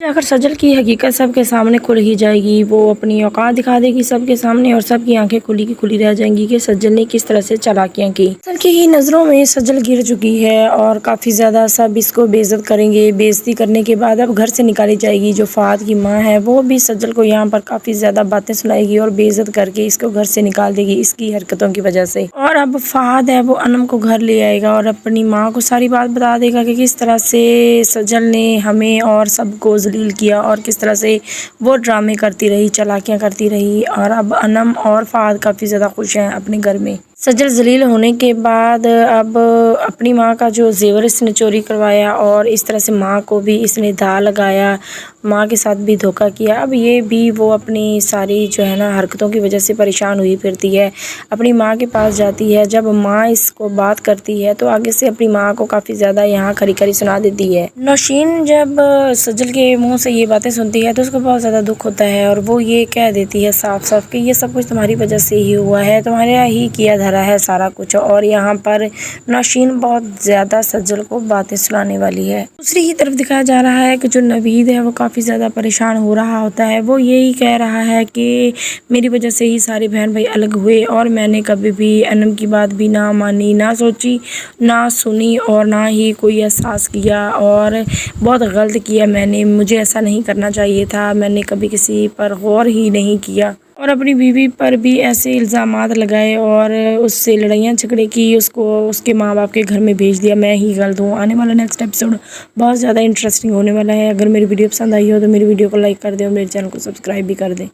आखिर सजल की हकीकत सब के सामने खुल ही जाएगी। वो अपनी औकात दिखा देगी सब के सामने और सब की आंखें खुली की खुली रह जाएंगी कि सजल ने किस तरह से चालाकियां की। सबकी ही नज़रों में सजल गिर चुकी है और काफ़ी ज़्यादा सब इसको बेइज्जत करेंगे। बेइज्जती करने के बाद अब घर से निकाली जाएगी। जो फ़ाद की माँ है वो भी सजल को यहाँ पर काफ़ी ज़्यादा बातें सुनाएगी और बेइज्जत करके इसको घर से निकाल देगी इसकी हरकतों की वजह से। और अब फ़ाद है वो अनम को घर ले आएगा और अपनी माँ को सारी बात बता देगा कि किस तरह से सजल ने हमें और सबको जलील किया और किस तरह से वो ड्रामे करती रही, चालाकियाँ करती रही। और अब अनम और फ़ाद काफ़ी ज़्यादा खुश हैं अपने घर में। सजल जलील होने के बाद अब अपनी माँ का जो ज़ेवर इसने चोरी करवाया और इस तरह से माँ को भी इसने धा लगाया, माँ के साथ भी धोखा किया। अब ये भी वो अपनी सारी जो है ना हरकतों की वजह से परेशान हुई फिरती है। अपनी माँ के पास जाती है, जब माँ इसको बात करती है तो आगे से अपनी माँ को काफ़ी ज़्यादा यहाँ खरी खरी सुना देती है। नौशीन जब सजल के मुंह से ये बातें सुनती है तो उसको बहुत ज़्यादा दुख होता है और वो ये कह देती है साफ साफ कि ये सब कुछ तुम्हारी वजह से ही हुआ है, तुम्हारा ही किया धरा है सारा कुछ। और यहाँ पर नौशीन बहुत ज़्यादा सजल को बातें सुनाने वाली है। दूसरी ही तरफ दिखाया जा रहा है कि जो नवीद है वो काफ़ी ज़्यादा परेशान हो रहा होता है। वो यही कह रहा है कि मेरी वजह से ही सारे बहन भाई अलग हुए और मैंने कभी भी अनम की बात भी ना मानी, ना सोची, ना सुनी और ना ही कोई एहसास किया और बहुत गलत किया मैंने। मुझे ऐसा नहीं करना चाहिए था, मैंने कभी किसी पर गौर ही नहीं किया और अपनी बीवी पर भी ऐसे इल्ज़ामात लगाए और उससे लड़ाइयाँ झगड़े की, उसको उसके माँ बाप के घर में भेज दिया। मैं ही गलत हूँ। आने वाला नेक्स्ट एपिसोड बहुत ज़्यादा इंटरेस्टिंग होने वाला है। अगर मेरी वीडियो पसंद आई हो तो मेरी वीडियो को लाइक कर दें और मेरे चैनल को सब्सक्राइब भी कर दें।